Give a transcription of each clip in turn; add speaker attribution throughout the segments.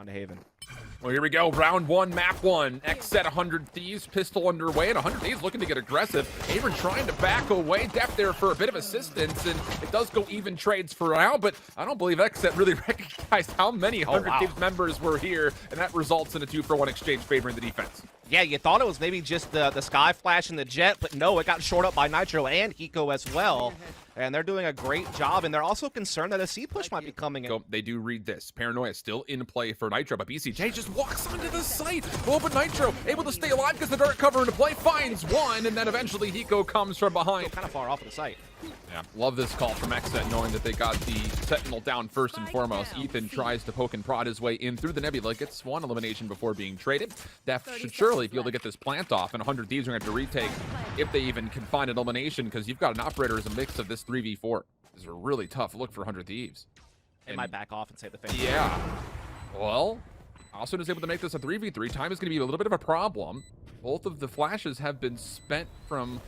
Speaker 1: On to Haven.
Speaker 2: Well, here we go. Round one, map one. XSET 100 Thieves, pistol underway, and 100 Thieves looking to get aggressive. Avon trying to back away. Def there for a bit of assistance, and it does go even trades for now, but I don't believe XSET really recognized how many 100 Thieves members were here, and that results in a 2-for-1 exchange favoring the defense.
Speaker 1: Yeah, you thought it was maybe just the Sky Flash and the Jet, but no, it got shored up by Nitro and Hiko as well. And they're doing a great job, and they're also concerned that a C-push might be coming in.
Speaker 2: So they do read this. Paranoia still in play for Nitro, but BCJ just walks onto the site. Oh, but Nitro able to stay alive because the dark cover into play, finds one, and then eventually Hiko comes from behind.
Speaker 1: Kind of far off of the site.
Speaker 2: Yeah, love this call from XSET, knowing that they got the Sentinel down first and foremost. Ethan tries to poke and prod his way in through the Nebula, gets one elimination before being traded. Def should surely be able to get this plant off, and 100 Thieves are going to have to retake if they even can find an elimination, because you've got an operator as a mix of this 3v4. This is a really tough look for 100 Thieves.
Speaker 1: They might back off and save the face.
Speaker 2: Yeah. Well, Austin is able to make this a 3v3. Time is going to be a little bit of a problem. Both of the flashes have been spent from...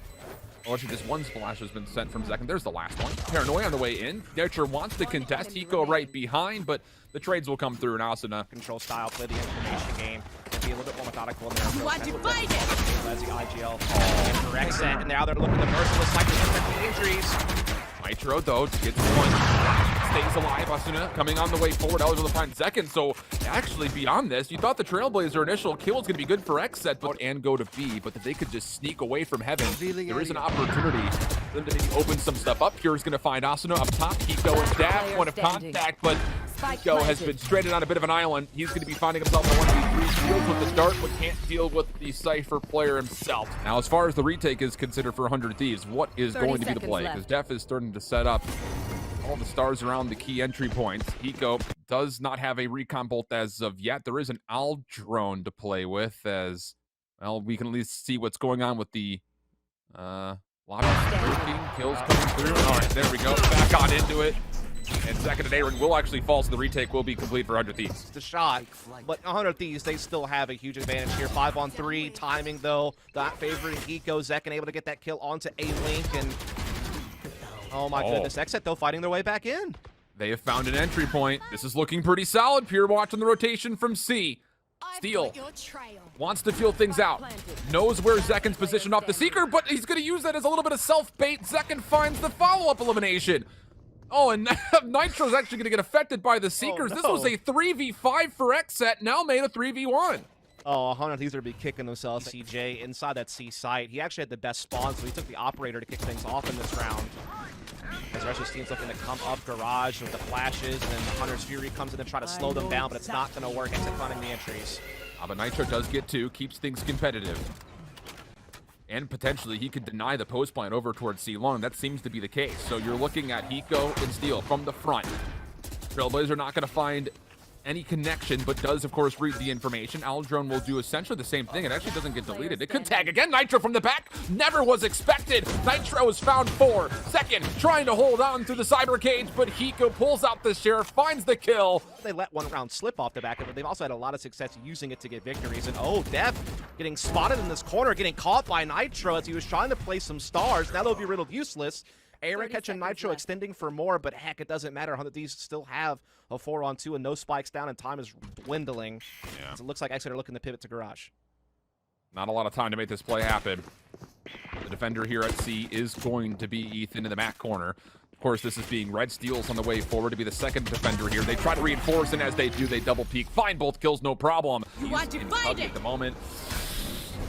Speaker 2: Oh, actually, just one splash has been sent from Zek. There's the last one. Paranoia on the way in. Nurture wants to contest. Hiko right behind, but the trades will come through, and Asuna.
Speaker 1: Control style, play the information game, and be a little bit more methodical in their approach.
Speaker 3: You want to fight it!
Speaker 1: As the IGL for XSET, and now they're looking to merciless like the injuries.
Speaker 2: Nitro, though, gets one. Stays alive. Asuna coming on the way forward. Eligible to find second. So, actually, beyond this, you thought the Trailblazer initial kill was going to be good for XSET, but and go to B, but that they could just sneak away from heaven. There is an opportunity for them to maybe open some stuff up. Pure is going to find Asuna up top. Hiko and Dab, point of contact, but Hiko has been stranded on a bit of an island. He's going to be finding himself in 1v3. Deals with the dart, but can't deal with the Cypher player himself. Now, as far as the retake is considered for 100 Thieves, what is going to be the play? Because Def is starting to set up all the stars around the key entry points. Hiko does not have a recon bolt as of yet. There is an owl drone to play with, as well. We can at least see what's going on with the lobby working. Kills coming through. All right, there we go. Back on into it. And second and Aaron will actually fall, so the retake will be complete for 100 Thieves.
Speaker 1: It's a shot, but 100 Thieves, they still have a huge advantage here. 5-on-3, timing though, not favoring Hiko. Zek able to get that kill onto A-Link, and oh my goodness, XSET though fighting their way back in.
Speaker 2: They have found an entry point. This is looking pretty solid. Pure watching the rotation from C. Steel wants to feel things out. Knows where Zekin's positioned off the Seeker, but he's going to use that as a little bit of self-bait. Zekin finds the follow-up elimination. Oh, and Nitro's actually going to get affected by the Seekers.
Speaker 1: Oh, no.
Speaker 2: This was a 3v5 for XSET, now made a 3v1.
Speaker 1: Oh, 100 Thieves are going to be kicking themselves. CJ inside that C site. He actually had the best spawn, so he took the operator to kick things off in this round. As the rest of his team's looking to come up garage with the flashes, and then the Hunter's Fury comes in to try to slow them down, but it's not going to work. XSET finding the entries.
Speaker 2: But Nitro does get two, keeps things competitive. And potentially he could deny the post plant over towards C long. That seems to be the case. So you're looking at Hiko and Steel from the front. Trailblazer not going to find any connection, but does, of course, read the information. Aldrone will do essentially the same thing. It actually doesn't get deleted. It could tag again. Nitro from the back. Never was expected. Nitro is found 4. Second, trying to hold on to the cyber cage, but Hiko pulls out the sheriff, finds the kill.
Speaker 1: They let one round slip off the back of it. They've also had a lot of success using it to get victories. And oh, Def getting spotted in this corner, getting caught by Nitro as he was trying to play some stars. Now they'll be riddled useless. Aaron catching Nitro left, extending for more, but heck, it doesn't matter. 100 Thieves still have a 4-on-2 and no spikes down, and time is dwindling. Yeah. So it looks like XSET are looking to pivot to garage.
Speaker 2: Not a lot of time to make this play happen. The defender here at C is going to be Ethan in the back corner. Of course, this is being Red Steals on the way forward to be the second defender here. They try to reinforce, and as they do, they double peek. Find both kills, no problem.
Speaker 3: You want to fight it?
Speaker 2: At the moment.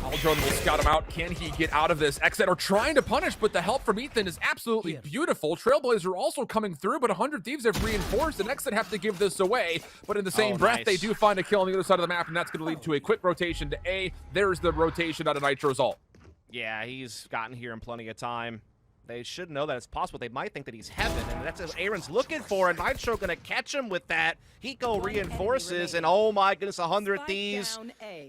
Speaker 2: Aldrone will scout him out. Can he get out of this? XSET are trying to punish, but the help from Ethan is absolutely beautiful. Trailblazer also coming through, but 100 Thieves have reinforced, and XSET have to give this away. But in the same breath, they do find a kill on the other side of the map, and that's going to lead to a quick rotation to A. There's the rotation out of Nitro's ult.
Speaker 1: Yeah, he's gotten here in plenty of time. They should know that it's possible. They might think that he's heaven, and that's what Aaron's looking for, and Nitro going to catch him with that. Hiko reinforces, and oh my goodness, 100 Thieves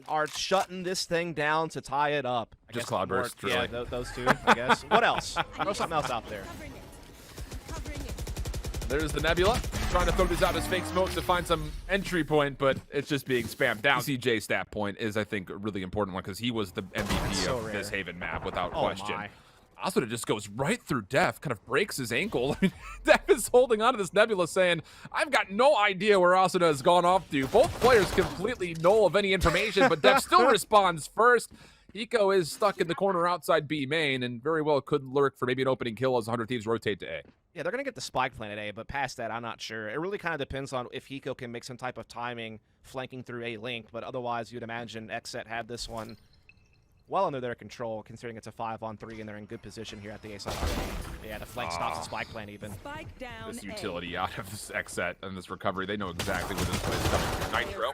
Speaker 1: are shutting this thing down to tie it up.
Speaker 2: Just Cloudburst, really.
Speaker 1: Yeah, those two, I guess. What else? Throw something else out there.
Speaker 2: There's the Nebula, trying to throw this out as fake smoke to find some entry point, but it's just being spammed down. CJ stat point is, I think, a really important one, because he was the MVP of this Haven map, without question. Asuna just goes right through Def, kind of breaks his ankle. I mean, Def is holding onto this Nebula saying, I've got no idea where Asuna has gone off to. Both players completely null of any information, but Def still responds first. Hiko is stuck in the corner outside B main and very well could lurk for maybe an opening kill as 100 Thieves rotate to A.
Speaker 1: Yeah, they're going to get the spike plant at A, but past that, I'm not sure. It really kind of depends on if Hiko can make some type of timing flanking through A link, but otherwise you'd imagine XSET had this one well under their control, considering it's a 5-on-3 and they're in good position here at the A side. Yeah, the flank stops the spike plant even.
Speaker 3: Spike down.
Speaker 2: This utility out of this XSET and this recovery, they know exactly where this play is coming from. Nitro,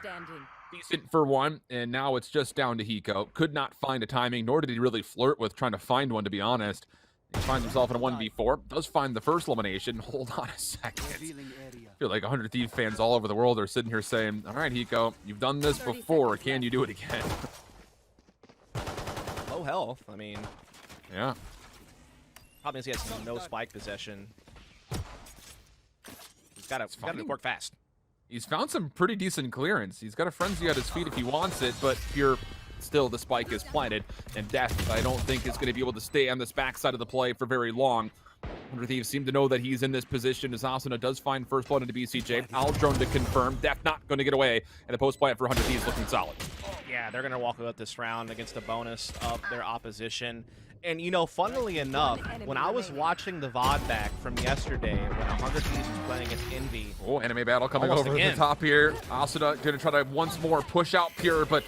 Speaker 2: decent for one, and now it's just down to Hiko. Could not find a timing, nor did he really flirt with trying to find one, to be honest. He finds himself in a 1v4, does find the first elimination. Hold on a second. I feel like 100 Thieves fans all over the world are sitting here saying, all right, Hiko, you've done this before. Can you do it again?
Speaker 1: Low health. I mean,
Speaker 2: Yeah.
Speaker 1: probably means he has no spike possession. He's got to work fast.
Speaker 2: He's found some pretty decent clearance. He's got a frenzy at his feet if he wants it, but Pure, still the spike is planted. And Death, I don't think, is going to be able to stay on this backside of the play for very long. 100 Thieves seem to know that he's in this position as Asuna does find first blood into BCJ. Aldrone to confirm. Death not going to get away. And the post plant for 100 Thieves looking solid.
Speaker 1: Yeah, they're going to walk out this round against the bonus of their opposition. And, you know, funnily enough, when I was watching the VOD back from yesterday, when 100 Thieves was playing against Envy.
Speaker 2: Oh, enemy battle coming
Speaker 1: Almost
Speaker 2: over
Speaker 1: again.
Speaker 2: the top here. Asuna going to try to once more push out Pure, but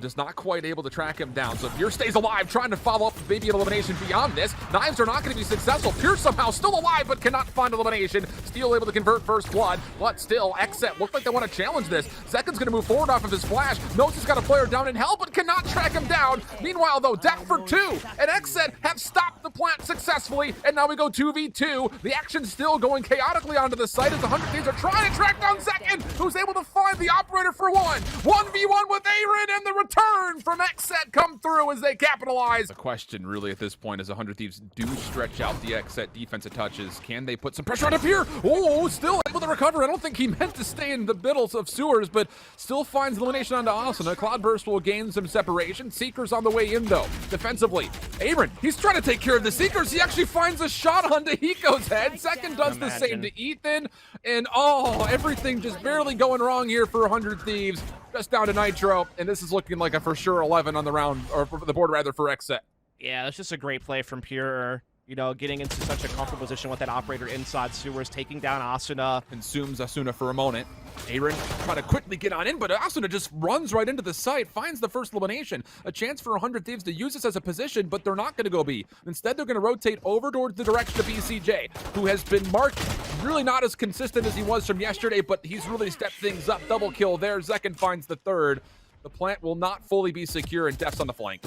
Speaker 2: does not quite able to track him down. So Pure stays alive, trying to follow up maybe an elimination beyond this. Knives are not going to be successful. Pure somehow still alive, but cannot find elimination. Steel able to convert first blood, but still, XSET look like they want to challenge this. Zekin's going to move forward off of his flash. Knows he's got a player down in hell, but cannot track him down. Meanwhile, though, Death for 2, and XSET have stopped the plant successfully, and now we go 2v2. The action's still going chaotically onto the site as 100 Thieves are trying to track down Zekin, who's able to find the operator for 1. 1v1 with Aaron, and the return from XSET come through as they capitalize. The question really at this point is 100 Thieves do stretch out the XSET defensive touches. Can they put some pressure on up here? Oh, still able to recover. I don't think he meant to stay in the middle of sewers, but still finds elimination onto Asuna. Cloudburst will gain some separation. Seeker's on the way in, though. Defensively, Aaron, he's trying to take care of the Seekers. He actually finds a shot onto Hiko's head. Second does the same to Ethan. And everything just barely going wrong here for 100 Thieves. Just down to Nitro. And this is looking like a for sure 11 on the round, or for the board rather, for XSET.
Speaker 1: Yeah, it's just a great play from Pure. You know, getting into such a comfortable position with that operator inside sewers, taking down Asuna.
Speaker 2: Consumes Asuna for a moment. Aaron trying to quickly get on in, but Asuna just runs right into the site, finds the first elimination. A chance for 100 Thieves to use this as a position, but they're not going to go B. Instead, they're going to rotate over towards the direction of BCJ, who has been marked really not as consistent as he was from yesterday, but he's really stepped things up. Double kill there. Zekin finds the third. The plant will not fully be secure, and Def's on the flank.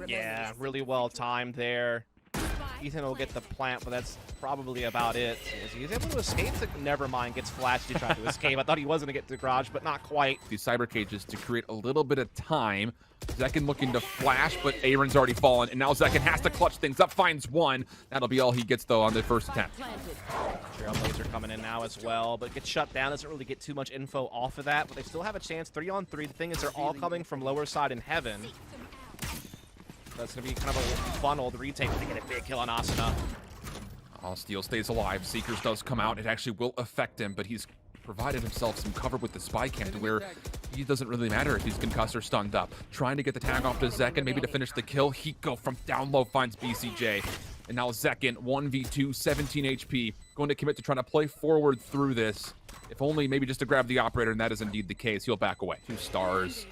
Speaker 1: Yeah, really well timed there. Ethan will get the plant, but that's probably about it. He's able to escape. Never mind, gets flashed to try to escape. I thought he was going to get to the garage, but not quite.
Speaker 2: These cyber cages to create a little bit of time. Zekin looking to flash, but Aaron's already fallen, and now Zekin has to clutch things up, finds one. That'll be all he gets, though, on the first attempt.
Speaker 1: Trailblazer coming in now as well, but gets shut down. Doesn't really get too much info off of that, but they still have a chance. 3-on-3. The thing is, they're all coming from lower side in heaven. That's going to be kind of a funneled retake to get a big kill on Asuna.
Speaker 2: Steel stays alive. Seekers does come out. It actually will affect him, but he's provided himself some cover with the spy cam to where he doesn't really matter if he's concussed or stunned up. Trying to get the tag off to Zekin, maybe to finish the kill. Hiko from down low finds BCJ. And now Zekin, 1v2, 17 HP. Going to commit to trying to play forward through this. If only maybe just to grab the operator, and that is indeed the case. He'll back away. 2 stars.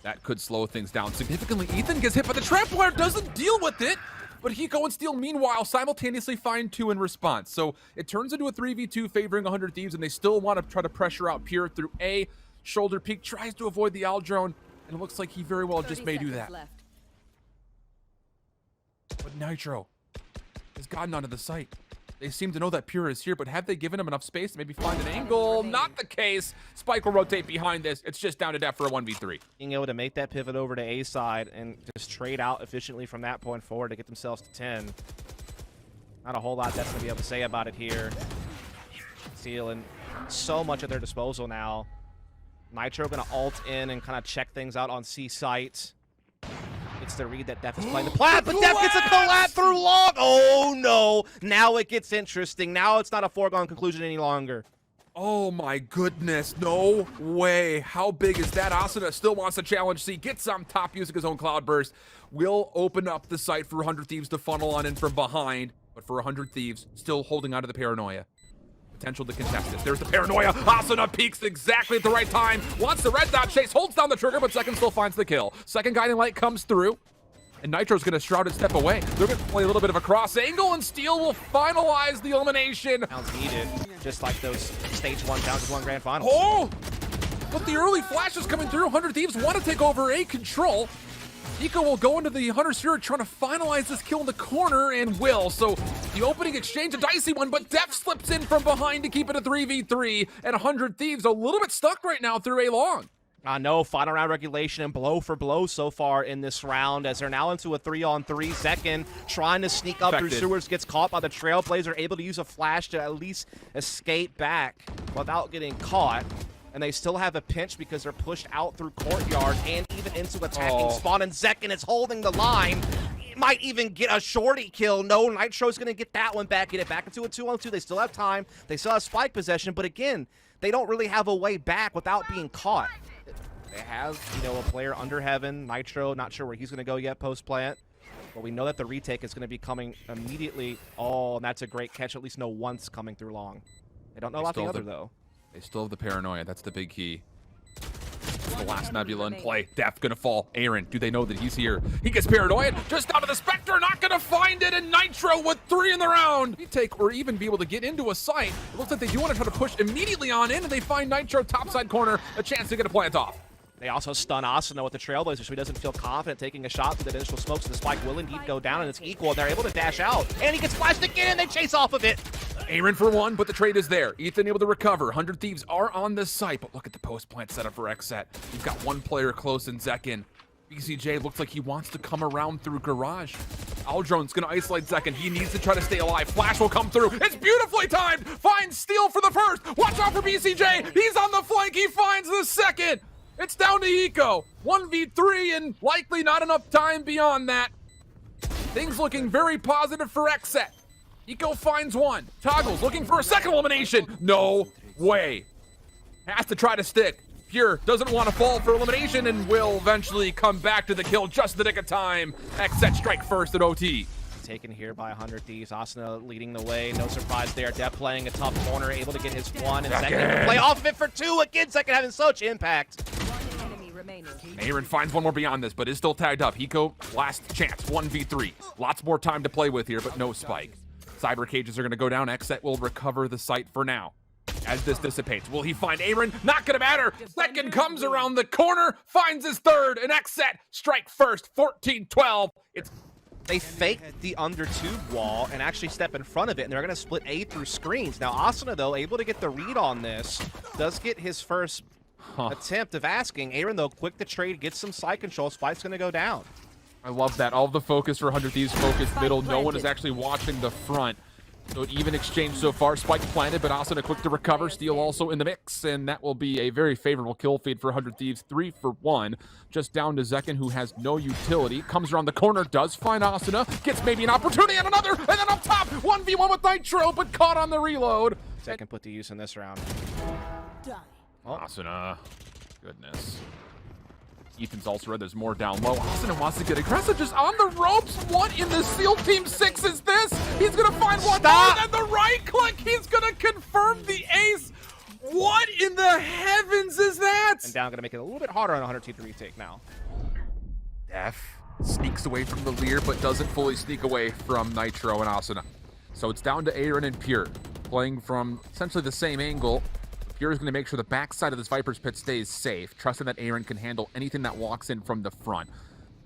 Speaker 2: That could slow things down significantly. Ethan gets hit by the trap wire, doesn't deal with it, but Hiko and Steel, meanwhile, simultaneously find 2 in response. So it turns into a 3v2 favoring 100 Thieves, and they still want to try to pressure out Pure through A. Shoulder peek, tries to avoid the Aldrone, and it looks like he very well just may do that. But Nitro has gotten onto the site. They seem to know that Pure is here, but have they given him enough space to maybe find an angle? Not the case. Spike will rotate behind this. It's just down to Def for a 1v3.
Speaker 1: Being able to make that pivot over to A side and just trade out efficiently from that point forward to get themselves to 10. Not a whole lot that's going to be able to say about it here. Stealing so much at their disposal now. Nitro going to ult in and kind of check things out on C site. It's the read that Def is playing the plat, but Def gets a collat through long. Oh no! Now it gets interesting. Now it's not a foregone conclusion any longer.
Speaker 2: Oh my goodness, no way. How big is that? Asuna still wants to challenge C, gets on top using his own Cloud Burst. Will open up the site for 100 Thieves to funnel on in from behind, but for 100 Thieves, still holding on to the Paranoia. Potential to contest this. There's the Paranoia. Asuna peaks exactly at the right time. Wants the red dot chase, holds down the trigger, but Second still finds the kill. Second Guiding Light comes through, and Nitro's gonna shroud and step away. They're gonna play a little bit of a cross angle, and Steel will finalize the elimination.
Speaker 1: Sounds needed, just like those stage 1 down to 1 grand finals.
Speaker 2: Oh! But the early flashes coming through. 100 Thieves want to take over A control. Eco will go into the Hunter Sphere trying to finalize this kill in the corner, and will. So the opening exchange, a dicey one, but Def slips in from behind to keep it a 3v3, and 100 Thieves a little bit stuck right now through A long.
Speaker 1: No, final round regulation and blow for blow so far in this round, as they're now into a 3-on-3. Second trying to sneak up through sewers, gets caught by the Trailblazer, able to use a flash to at least escape back without getting caught. And they still have a pinch because they're pushed out through courtyard and even into attacking spawn. And Zekin is holding the line. Might even get a shorty kill. No, Nitro's going to get that one back. Get it back into a 2-on-2. They still have time. They still have spike possession. But again, they don't really have a way back without being caught. They have, a player under heaven. Nitro, not sure where he's going to go yet post-plant. But we know that the retake is going to be coming immediately. Oh, and that's a great catch. At least know once coming through long. They don't know about the other, though.
Speaker 2: They still have the Paranoia. That's the big key. The last Nebula in play. Def gonna fall. Aaron, do they know that he's here? He gets Paranoia just out of the Spectre. Not gonna find it. And Nitro with 3 in the round. Retake or even be able to get into a site. It looks like they do want to try to push immediately on in. And they find Nitro topside corner. A chance to get a plant off.
Speaker 1: They also stun Asuna with the Trailblazer, so he doesn't feel confident taking a shot through the initial smokes. The spike will indeed go down, and it's equal. And they're able to dash out. And he gets flashed again, and they chase off of it.
Speaker 2: Aaron for 1, but the trade is there. Ethan able to recover. 100 Thieves are on this site, but look at the post-plant setup for XSET. We've got one player close in Zekin. BCJ looks like he wants to come around through Garage. Aldron's gonna isolate Zekin. He needs to try to stay alive. Flash will come through. It's beautifully timed. Finds Steel for the first. Watch out for BCJ. He's on the flank. He finds the second. It's down to Eco. 1v3 and likely not enough time beyond that. Things looking very positive for XSET. Eco finds 1. Toggles looking for a second elimination. No way. Has to try to stick. Pure doesn't want to fall for elimination and will eventually come back to the kill just in the nick of time. XSET strike first at OT.
Speaker 1: Taken here by 100 Thieves. Asuna leading the way. No surprise there. Def playing a tough corner, able to get his 1. And Second can play off of it for 2. Again, Second having such impact.
Speaker 2: Aaron finds 1 more beyond this, but is still tagged up. Hiko, last chance. 1v3. Lots more time to play with here, but no spike. Cyber cages are going to go down. XSET will recover the site for now. As this dissipates, will he find Aaron? Not going to matter. Second comes around the corner, finds his 3rd, and XSET strike first. 14-12.
Speaker 1: They fake the under tube wall and actually step in front of it, and they're going to split A through screens. Now, Asuna, though, able to get the read on this, does get his first attempt of asking. Aaron, though, quick to trade, gets some side control. Spike's going to go down.
Speaker 2: I love that. All of the focus for 100 Thieves focused middle. No one is actually watching the front. So an even exchange so far. Spike planted, but Asuna quick to recover. Steel also in the mix, and that will be a very favorable kill feed for 100 Thieves. 3 for 1. Just down to Zekin, who has no utility. Comes around the corner, does find Asuna. Gets maybe an opportunity and another, and then up top, 1v1 with Nitro, but caught on the reload.
Speaker 1: Zekin put to use in this round.
Speaker 2: Oh. Asuna. Goodness. Ethan's also read there's more down low. Asuna wants to get aggressive, just on the ropes. What in the SEAL Team 6 is this? He's gonna find one more, and then the right click, he's gonna confirm the ace. What in the heavens is that?
Speaker 1: And down, gonna make it a little bit harder on 100 Thieves to retake now.
Speaker 2: Def sneaks away from the Lear, but doesn't fully sneak away from Nitro and Asuna. So it's down to Aaron and Pure, playing from essentially the same angle. Pure is going to make sure the backside of this Viper's Pit stays safe, trusting that Aaron can handle anything that walks in from the front.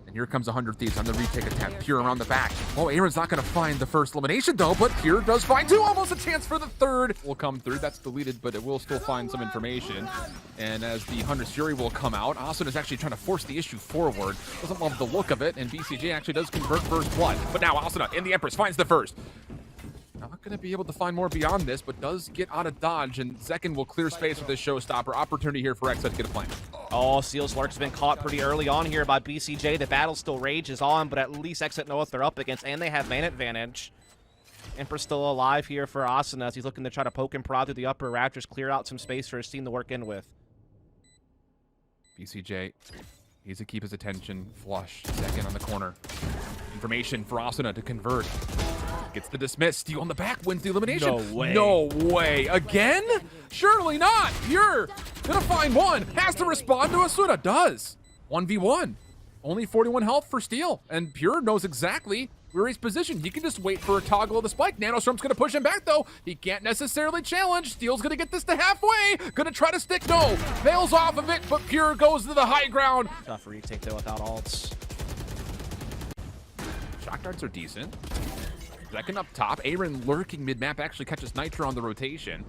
Speaker 2: And here comes 100 Thieves on the retake attempt. Pure around the back. Oh, Aaron's not going to find the first elimination, though, but Pure does find 2. Almost a chance for the 3rd. Will come through. That's deleted, but it will still find some information. And as the Hunter's Fury will come out, Asuna is actually trying to force the issue forward. Doesn't love the look of it, and BCJ actually does convert first blood. But now Asuna in the Empress finds the first. Not going to be able to find more beyond this, but does get out of dodge, and Zekin will clear space with this showstopper. Opportunity here for XSET to get a plant.
Speaker 1: Oh, Seal's Lurk's been caught pretty early on here by BCJ. The battle still rages on, but at least XSET know what they're up against, and they have man advantage. Emperor's still alive here for Asuna as he's looking to try to poke and prod through the upper Raptors, clear out some space for his team to work in with.
Speaker 2: BCJ needs to keep his attention. Flush. Zekin on the corner. Information for Asuna to convert. Gets the dismiss. Steal on the back. Wins the elimination.
Speaker 1: No way.
Speaker 2: No way. Again? Surely not. Pure. Gonna find one. Has to respond to Asuna. Does. 1v1. Only 41 health for Steel. And Pure knows exactly where he's positioned. He can just wait for a toggle of the spike. Nanostorm's gonna push him back though. He can't necessarily challenge. Steel's gonna get this to halfway. Gonna try to stick. No. Fails off of it, but Pure goes to the high ground.
Speaker 1: Tough retake though without ults.
Speaker 2: Shock darts are decent. Zekin up top. Aaron lurking mid-map actually catches Nitro on the rotation.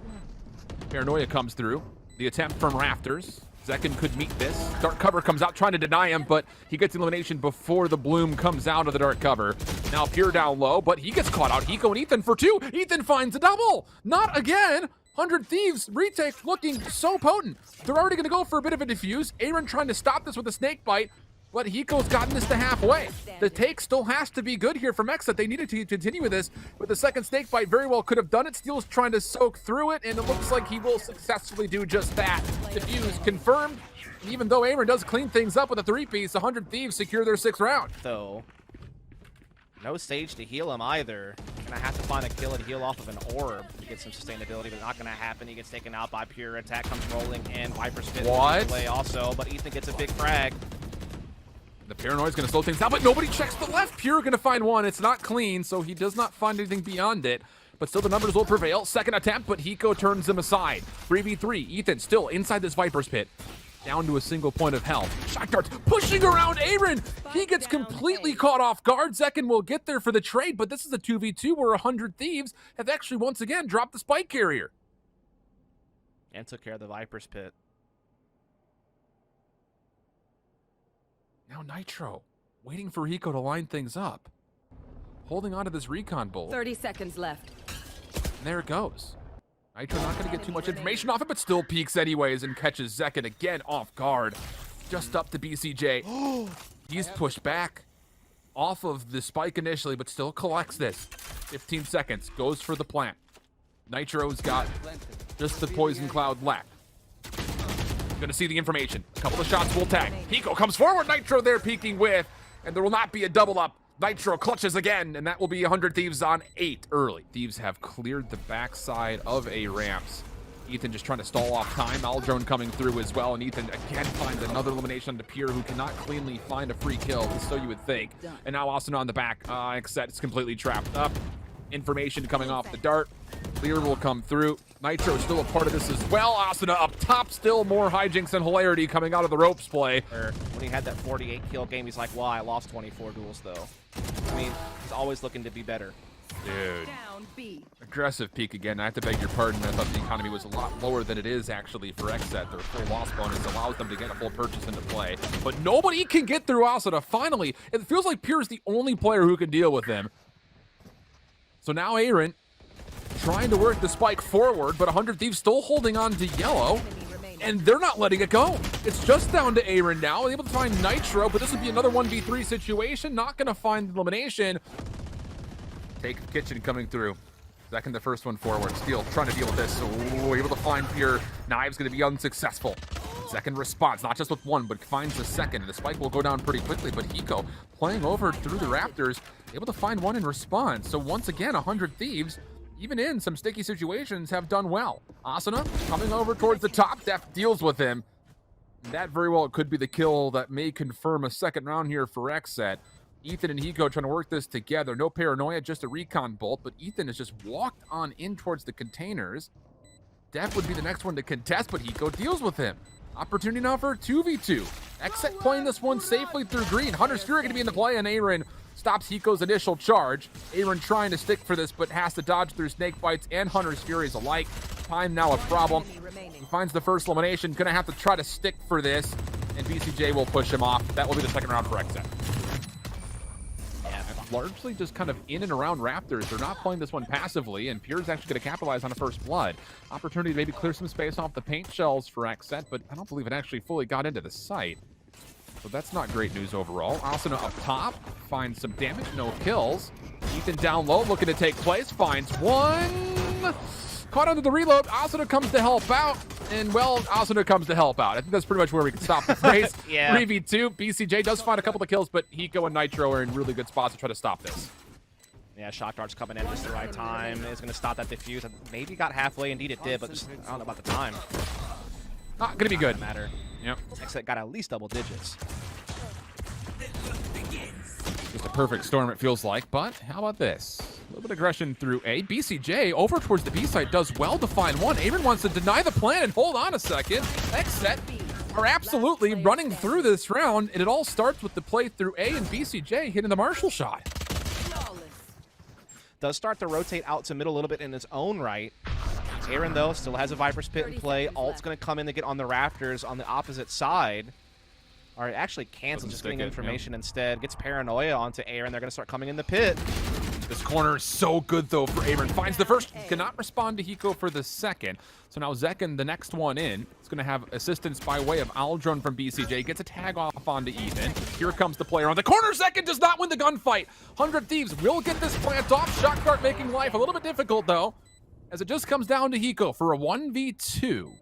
Speaker 2: Paranoia comes through. The attempt from Rafters. Zekin could meet this. Dark cover comes out trying to deny him, but he gets elimination before the bloom comes out of the dark cover. Now Pure down low, but he gets caught out. Hiko and Ethan for 2. Ethan finds a double. Not again. 100 Thieves retake looking so potent. They're already going to go for a bit of a diffuse. Aaron trying to stop this with a snake bite. But Hiko's gotten this to halfway. The take still has to be good here from XSET. They needed to continue with this, but the second snake bite very well could have done it. Steel's trying to soak through it, and it looks like he will successfully do just that. Diffuse confirmed. Even though Aaron does clean things up with a 3-piece, 100 Thieves secure their 6th round.
Speaker 1: Though, no Sage to heal him either. Gonna have to find a kill and heal off of an orb to get some sustainability, but not gonna happen. He gets taken out by Pure. Attack comes rolling in. Viper spit away also, but Ethan gets a big frag.
Speaker 2: The Paranoid's going to slow things down, but nobody checks the left. Pure going to find one. It's not clean, so he does not find anything beyond it. But still the numbers will prevail. Second attempt, but Hiko turns him aside. 3v3. Ethan still inside this Viper's pit. Down to a single point of health. Shock darts pushing around Aaron. He gets completely caught off guard. Zekin will get there for the trade, but this is a 2v2 where 100 Thieves have actually once again dropped the spike carrier.
Speaker 1: And took care of the Viper's pit.
Speaker 2: Now Nitro, waiting for Hiko to line things up. Holding on to this recon bolt.
Speaker 3: 30 seconds left.
Speaker 2: And there it goes. Nitro not going to get too much information off it, but still peeks anyways and catches Zekin again off guard. Just up to BCJ. He's pushed back off of the spike initially, but still collects this. 15 seconds, goes for the plant. Nitro's got just the poison cloud left. Gonna see the information. A couple of shots will tag. Hiko comes forward. Nitro there peeking with, and there will not be a double up. Nitro clutches again, and that will be 100 Thieves on 8 early. Thieves have cleared the backside of a ramps. Ethan just trying to stall off time. Aldrone coming through as well, and Ethan again finds another elimination on Pure, who cannot cleanly find a free kill, so you would think. And now Asuna on the back. XSET is completely trapped up. Information coming off the dart. Clear will come through. Nitro is still a part of this as well. Asuna up top, still more hijinks and hilarity coming out of the ropes play.
Speaker 1: When he had that 48 kill game, he's like, well, I lost 24 duels though. I mean, he's always looking to be better.
Speaker 2: Dude.
Speaker 3: Down B.
Speaker 2: Aggressive peak again. I have to beg your pardon. I thought the economy was a lot lower than it is actually for XSET. Their full loss bonus allows them to get a full purchase into play. But nobody can get through Asuna. Finally, it feels like Pure is the only player who can deal with him. So now Aaron trying to work the spike forward, but 100 Thieves still holding on to yellow, and they're not letting it go. It's just down to Aaron now, able to find Nitro, but this would be another 1v3 situation. Not going to find elimination. Take Kitchen coming through. Second, the first one forward. Steel trying to deal with this. Oh, able to find Pure. Knives going to be unsuccessful. Second response, not just with one, but finds the second. The spike will go down pretty quickly, but Hiko playing over through the Raptors, able to find one in response. So once again, 100 Thieves, even in some sticky situations, have done well. Asuna coming over towards the top. Def deals with him. That very well could be the kill that may confirm a second round here for XSET. Ethan and Hiko trying to work this together. No paranoia, just a recon bolt, but Ethan has just walked on in towards the containers. Def would be the next one to contest, but Hiko deals with him. Opportunity now for 2v2. XSET playing this one safely through green. Hunter's Fury going to be in the play, and Aaron stops Hiko's initial charge. Aaron trying to stick for this, but has to dodge through snake bites and Hunter's Furies alike. Time now a problem. He finds the first elimination. Going to have to try to stick for this, and BCJ will push him off. That will be the second round for XSET.
Speaker 1: Yeah,
Speaker 2: is largely just kind of in and around Raptors. They're not playing this one passively, and Pure's actually going to capitalize on a first blood. Opportunity to maybe clear some space off the paint shells for XSET, but I don't believe it actually fully got into the site. So that's not great news overall. Asuna up top, finds some damage, no kills. Ethan down low, looking to take place, finds one. Caught under the reload. Asuna comes to help out, and well, Asuna comes to help out. I think that's pretty much where we can stop the phrase.
Speaker 1: Yeah.
Speaker 2: 3v2. BCJ does find a couple of kills, but Hiko and Nitro are in really good spots to try to stop this.
Speaker 1: Yeah, Shock Dart's coming in just the right time. It's going to stop that diffuse. Maybe got halfway. Indeed it did, but just, I don't know about the time.
Speaker 2: Not going to be good.
Speaker 1: Doesn't matter.
Speaker 2: Yep.
Speaker 1: XSET got at least double digits.
Speaker 2: Just a perfect storm, it feels like, but how about this? A little bit of aggression through A. BCJ over towards the B site does well to find one. Aaron wants to deny the plan and hold on a second. XSET are absolutely running through this round, and it all starts with the play through A and BCJ hitting the Marshall shot.
Speaker 1: Does start to rotate out to middle a little bit in its own right. Aaron, though, still has a Viper's Pit in play. Alt's going to come in to get on the Raptors on the opposite side. Or actually cancels, just getting information instead. Gets Paranoia onto Aaron. They're going to start coming in the pit.
Speaker 2: This corner is so good, though, for Aaron. Finds the first. Cannot respond to Hiko for the second. So now Zekken, the next one in, is going to have assistance by way of Aldrun from BCJ. Gets a tag off onto Ethan. Here comes the player on the corner. Zekken does not win the gunfight. 100 Thieves will get this plant off. Shock Dart making life a little bit difficult, though, as it just comes down to Hiko for a 1v2.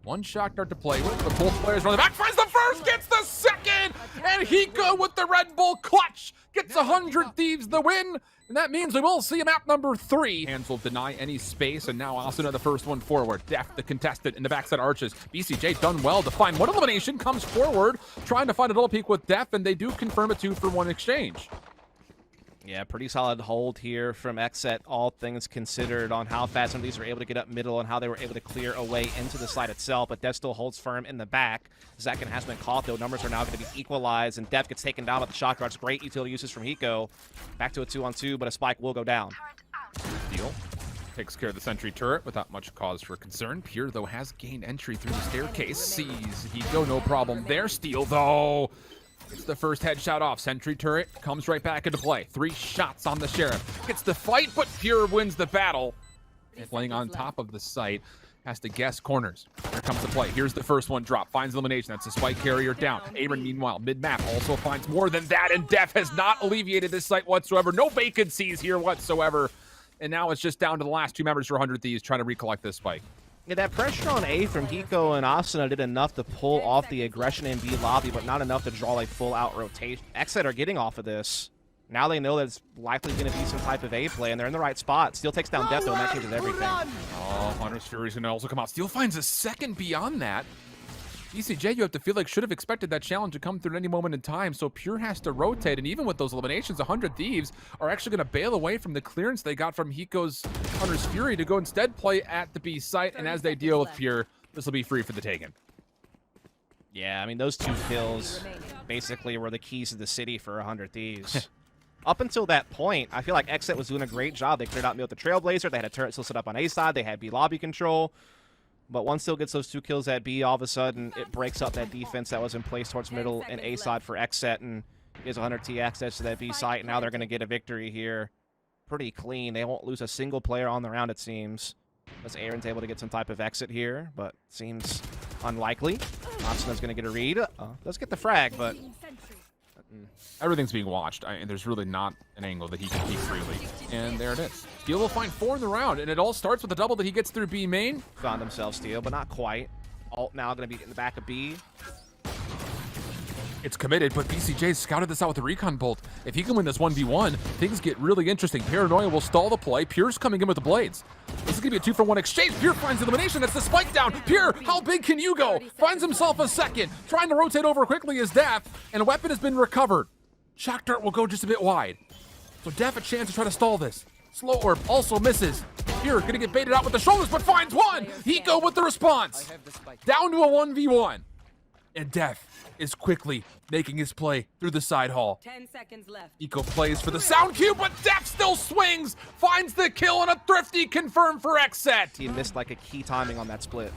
Speaker 2: One Shock Dart to play with, but both players run the back. Finds the first, gets the second, and Hiko with the Red Bull clutch gets 100 Thieves the win, and that means we will see map number 3. Hands will deny any space, and now Asuna the first one forward. Def, the contestant in the backside arches. BCJ done well to find one elimination, comes forward, trying to find a double peek with Def, and they do confirm a 2-for-1 exchange.
Speaker 1: Yeah, pretty solid hold here from XSET, all things considered, on how fast some of these were able to get up middle and how they were able to clear a way into the site itself. But Def still holds firm in the back. Zekken has been caught, though. Numbers are now going to be equalized, and Def gets taken down by the Shock Darts. Great utility uses from Hiko. Back to a 2-on-2, but a spike will go down.
Speaker 2: Steal takes care of the sentry turret without much cause for concern. Pure, though, has gained entry through the staircase. Sees Hiko, no problem there. Steal, though. It's the first headshot off. Sentry turret comes right back into play. 3 shots on the Sheriff. Gets the fight, but Pure wins the battle. And playing on top of the site, has to guess corners. Here comes the play. Here's the first one drop. Finds elimination. That's a spike carrier down. Aaron, meanwhile, mid-map also finds more than that, and Def has not alleviated this site whatsoever. No vacancies here whatsoever. And now it's just down to the last 2 members for 100 Thieves trying to recollect this spike.
Speaker 1: Yeah, that pressure on A from Hiko and Asuna did enough to pull off the aggression in B lobby, but not enough to draw a full-out rotation. XSET are getting off of this. Now they know that it's likely going to be some type of A play, and they're in the right spot. Steel takes down Defto, and that changes everything.
Speaker 2: Oh, Hunter's Fury's going to also come out. Steel finds a second beyond that. BCJ, you have to feel like should have expected that challenge to come through at any moment in time, so Pure has to rotate, and even with those eliminations, 100 Thieves are actually going to bail away from the clearance they got from Hiko's Hunter's Fury to go instead play at the B site, and as they deal with Pure, this will be free for the taking.
Speaker 1: Yeah, I mean, those 2 kills basically were the keys to the city for 100 Thieves. Up until that point, I feel like XSET was doing a great job. They cleared out me with the Trailblazer. They had a turret still set up on A side. They had B lobby control. But once Steel gets those 2 kills at B, all of a sudden, it breaks up that defense that was in place towards middle and A side for XSET, and gives 100 T access to that B site. And now they're going to get a victory here. Pretty clean. They won't lose a single player on the round, it seems. As Aaron's able to get some type of exit here, but seems unlikely. Asuna's going to get a read. Does get the frag, but...
Speaker 2: Everything's being watched. There's really not an angle that he can keep freely. And there it is. Steel will find 4 in the round, and it all starts with a double that he gets through B main.
Speaker 1: Found himself Steel, but not quite. Alt now going to be in the back of B.
Speaker 2: It's committed, but BCJ scouted this out with the recon bolt. If he can win this 1v1, things get really interesting. Paranoia will stall the play. Pure's coming in with the blades. This is going to be a 2-for-1 exchange. Pure finds elimination. That's the spike down. Pure, how big can you go? Finds himself a second. Trying to rotate over quickly is Def, and a weapon has been recovered. Shock Dart will go just a bit wide. So Def a chance to try to stall this. Slow Orb also misses. Pure going to get baited out with the shoulders, but finds one. Hiko with the response. Down to a 1v1. And Def is quickly making his play through the side hall.
Speaker 3: 10 seconds left.
Speaker 2: Eco plays for the sound cue, but Def still swings, finds the kill, and a thrifty confirm for XSET.
Speaker 1: He missed like a key timing on that split.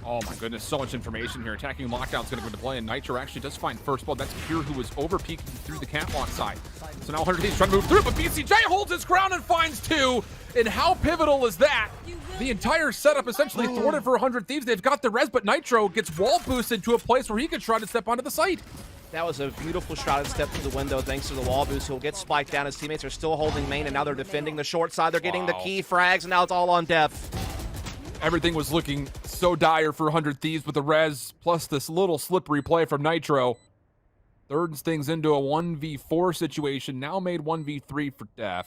Speaker 2: Oh my goodness, so much information here. Attacking lockdown's gonna go into play, and Nitro actually does find first blood. That's Pure, who was over peeking through the catwalk side. So now 100 Thieves trying to move through, but BCJ holds his ground and finds 2. And how pivotal is that? The entire setup essentially thwarted for 100 Thieves. They've got the res, but Nitro gets wall boosted to a place where he could try to step onto the site.
Speaker 1: That was a beautiful shot and step through the window thanks to the wall boost. He'll get spiked down. His teammates are still holding main, and now they're defending the short side. They're getting the key frags, and now it's all on Def.
Speaker 2: Everything was looking so dire for 100 Thieves with the res, plus this little slippery play from Nitro. Thirds things into a 1v4 situation, now made 1v3 for Def.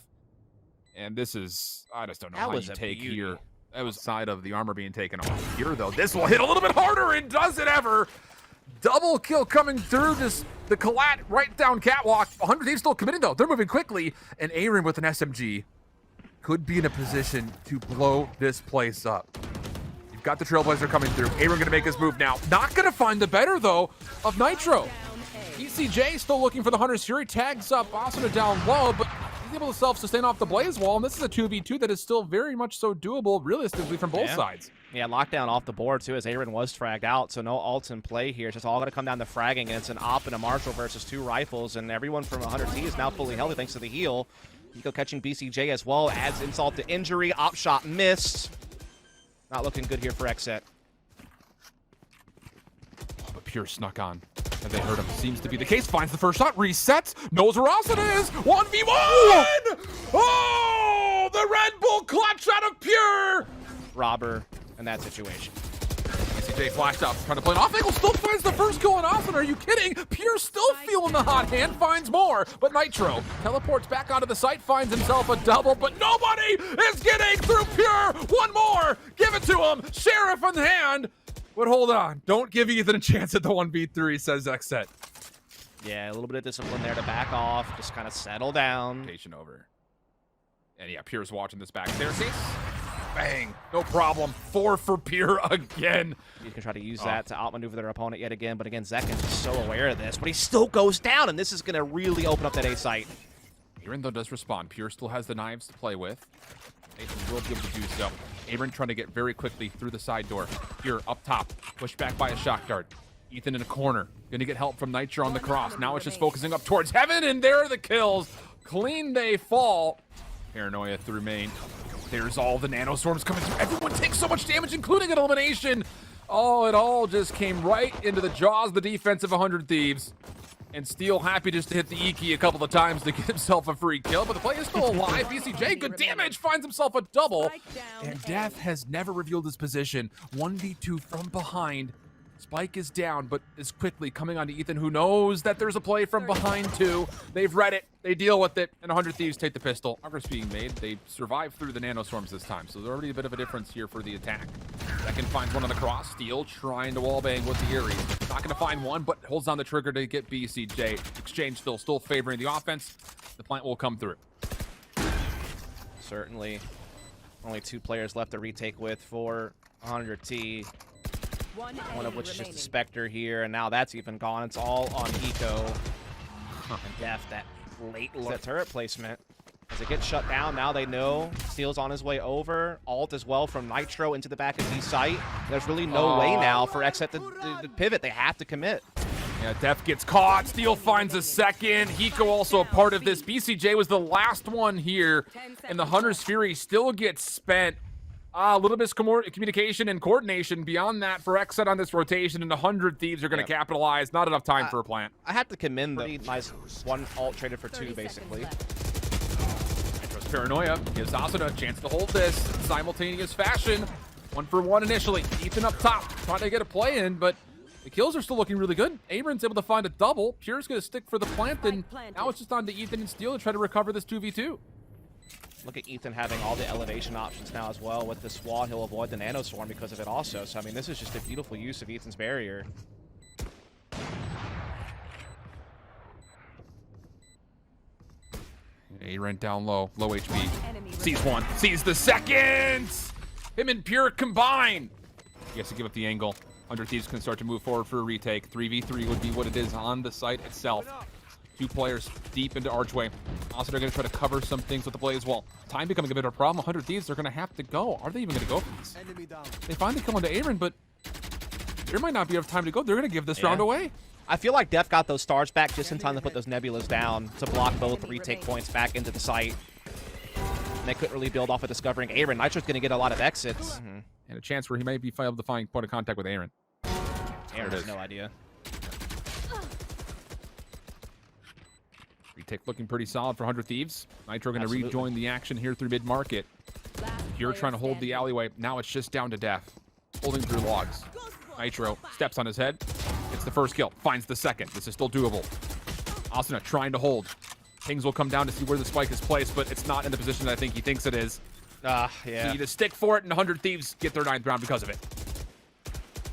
Speaker 2: And this is, I just don't know how you take here. That was side of the armor being taken off. Here, though, this will hit a little bit harder, and does it ever. Double kill coming through this, the collat right down catwalk. 100 Thieves still committing, though. They're moving quickly, and Aaron with an SMG could be in a position to blow this place up. You've got the Trailblazer coming through. Aaron gonna make his move now. Not gonna find the better, though, of Nitro. ECJ still looking for the Hunter's Fury. Tags up Asuna down low, but he's able to self-sustain off the Blaze Wall, and this is a 2v2 that is still very much so doable, realistically, from both sides.
Speaker 1: Yeah, lockdown off the board, too, as Aaron was fragged out, so no ults in play here. It's just all going to come down to fragging, and it's an op and a Marshall versus 2 rifles, and everyone from 100T is now fully healthy thanks to the heal. Nico catching BCJ as well, adds insult to injury. Op shot missed. Not looking good here for XSET.
Speaker 2: Oh, but Pure snuck on. And they heard him. Seems to be the case. Finds the first shot. Resets. Knows where Asuna is. 1v1! Oh! The Red Bull clutch out of Pure!
Speaker 1: Robber in that situation.
Speaker 2: BCJ flashed up. Trying to play an off angle. Still finds the first kill on Asuna. Are you kidding? Pure still feeling the hot hand. Finds more. But Nitro teleports back onto the site. Finds himself a double. But nobody is getting through Pure. One more. Give it to him. Sheriff in hand. But hold on. Don't give Ethan a chance at the 1v3, says XSET.
Speaker 1: Yeah, a little bit of discipline there to back off. Just kind of settle down.
Speaker 2: Rotation over. And yeah, Pure's watching this back staircase. Bang. No problem. 4 for Pure again.
Speaker 1: You can try to use that to outmaneuver their opponent yet again. But again, Zekin's just so aware of this. But he still goes down, and this is going to really open up that A site.
Speaker 2: Aaron, though, does respond. Pure still has the knives to play with. Nathan will be able to do so. Aaron trying to get very quickly through the side door. Pure up top. Pushed back by a shock dart. Ethan in a corner. Going to get help from Nitro on the cross. Now it's just focusing up towards heaven, and there are the kills. Clean they fall. Paranoia through main. There's all the nanostorms coming through. Everyone takes so much damage, including an elimination. Oh, it all just came right into the jaws of the defense of 100 Thieves. And Steel happy just to hit the E key a couple of times to get himself a free kill, but the play is still alive. BCJ, good damage, finds himself a double. And Death has never revealed his position. 1v2 from behind. Spike is down, but is quickly coming onto Ethan, who knows that there's a play from behind too. They've read it, they deal with it, and 100 Thieves take the pistol. Progress being made. They survive through the nanostorms this time, so there's already a bit of a difference here for the attack. Second finds one on the cross. Steel trying to wallbang with the Eerie. Not going to find one, but holds on the trigger to get BCJ. Exchange still favoring the offense. The plant will come through.
Speaker 1: Certainly. Only 2 players left to retake with for 100T. One of which is just a Spectre here, and now that's even gone. It's all on Eco. And Def, that late turret placement. As it gets shut down, now they know Steel's on his way over. Ult as well from Nitro into the back of B site. There's really no way now for XSET to pivot. They have to commit.
Speaker 2: Yeah, Def gets caught. Steel finds a second. Hiko also a part of this. BCJ was the last one here, and the Hunter's Fury still gets spent. A little bit of communication and coordination beyond that for XSET on this rotation, and 100 Thieves are going to capitalize. Not enough time for a plant.
Speaker 1: I have to commend the nice 1 ult traded for 2, basically.
Speaker 2: Nitro's Paranoia gives Asuna a chance to hold this in simultaneous fashion. 1 for 1 initially. Ethan up top, trying to get a play in, but the kills are still looking really good. Aaron's able to find a double. Pure's going to stick for the plant, and now it's just on to Ethan and Steel to try to recover this 2v2.
Speaker 1: Look at Ethan having all the elevation options now as well. With this wall, he'll avoid the nanostorm because of it also. So, I mean, this is just a beautiful use of Ethan's barrier.
Speaker 2: Aaron down low, low HP. Sees one, sees the second! Him and Pure combine! He has to give up the angle. 100 Thieves can start to move forward for a retake. 3v3 would be what it is on the site itself. 2 players deep into Archway. Also, they're going to try to cover some things with the Blaze Wall. Time becoming a bit of a problem. 100 Thieves are going to have to go. Are they even going to go for this? They finally come onto Aaron, but there might not be enough time to go. They're going to give this round away.
Speaker 1: I feel like Def got those stars back just in time to put those nebulas down to block both retake points back into the site. And they couldn't really build off of discovering Aaron. Nitro's going to get a lot of exits.
Speaker 2: And a chance where he might be able to find point of contact with Aaron.
Speaker 1: Aaron has no idea.
Speaker 2: Retake looking pretty solid for 100 Thieves. Nitro going to rejoin the action here through mid-market. You're trying to hold the alleyway. Now it's just down to Def. Holding through logs. Nitro steps on his head. Gets the first kill. Finds the second. This is still doable. Asuna trying to hold. Pings will come down to see where the spike is placed, but it's not in the position that I think he thinks it is.
Speaker 1: Yeah.
Speaker 2: So you just stick for it, and 100 Thieves get their 9th round because of it.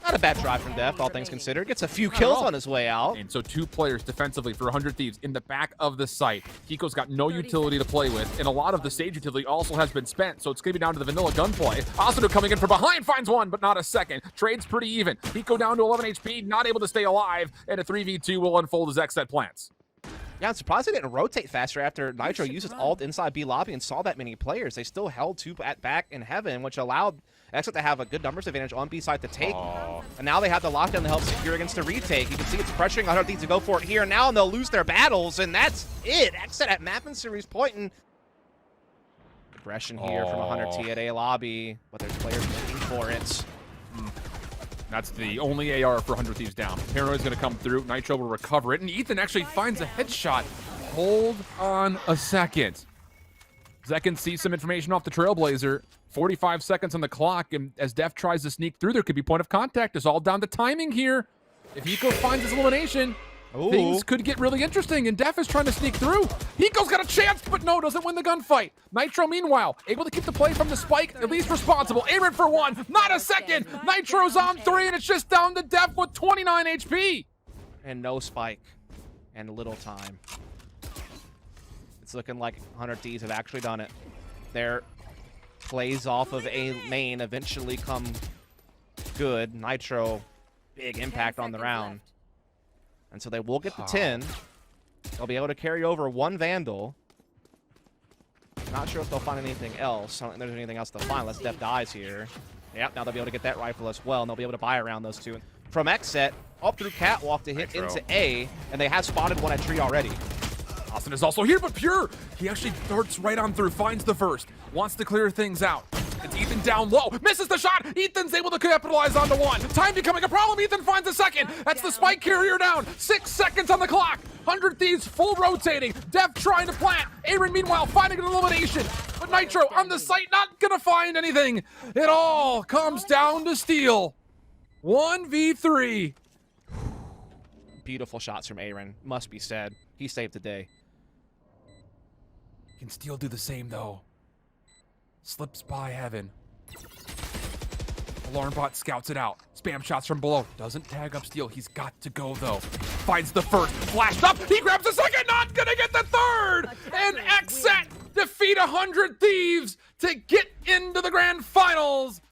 Speaker 1: Not a bad try from Def, all things considered. Gets a few kills on his way out.
Speaker 2: And so 2 players defensively for 100 Thieves in the back of the site. Kiko's got no utility to play with, and a lot of the stage utility also has been spent, so it's going to be down to the vanilla gunplay. Asuna coming in from behind, finds one, but not a second. Trade's pretty even. Kiko down to 11 HP, not able to stay alive, and a 3v2 will unfold as XSET plants.
Speaker 1: Yeah, I'm surprised they didn't rotate faster after Nitro used his ult inside B lobby and saw that many players. They still held 2 at back in heaven, which allowed XSET to have a good numbers advantage on B side to take. And now they have the lockdown to help secure against the retake. You can see it's pressuring 100 Thieves to go for it here now, and they'll lose their battles, and that's it. XSET at map and series point, and aggression here from 100 T at A lobby, but there's players looking for it.
Speaker 2: That's the only AR for 100 Thieves down. Paranoid's going to come through. Nitro will recover it, and Ethan actually finds a headshot. Hold on a second. Zekin sees some information off the Trailblazer. 45 seconds on the clock, and as Def tries to sneak through, there could be point of contact. It's all down to timing here. If Hiko finds his elimination, things could get really interesting, and Def is trying to sneak through. Hiko's got a chance, but no, doesn't win the gunfight. Nitro, meanwhile, able to keep the play from the spike, at least responsible. Aaron for 1, not a second. Nitro's on 3, and it's just down to Def with 29 HP.
Speaker 1: And no spike, and little time. It's looking like 100 Thieves have actually done it. Their plays off of A main eventually come good. Nitro, big impact on the round. And so they will get the 10. They'll be able to carry over 1 Vandal. Not sure if they'll find anything else. I don't think there's anything else to find unless Def dies here. Yep, now they'll be able to get that rifle as well, and they'll be able to buy around those 2. From XSET, up through Catwalk to hit into A, and they have spotted 1 at tree already.
Speaker 2: Austin is also here, but Pure, he actually darts right on through, finds the first, wants to clear things out. It's Ethan down low, misses the shot. Ethan's able to capitalize onto 1. Time becoming a problem. Ethan finds a second. That's the spike carrier down. 6 seconds on the clock. 100 Thieves full rotating. Def trying to plant. Aaron, meanwhile, finding an elimination. But Nitro on the site, not gonna find anything. It all comes down to Steel. 1v3.
Speaker 1: Beautiful shots from Aaron, must be said. He saved the day.
Speaker 2: Can Steel do the same, though? Slips by heaven. Alarm bot scouts it out. Spam shots from below. Doesn't tag up Steel. He's got to go, though. Finds the first. Flashed up. He grabs the second. Not gonna get the third. And XSET defeat 100 Thieves to get into the grand finals.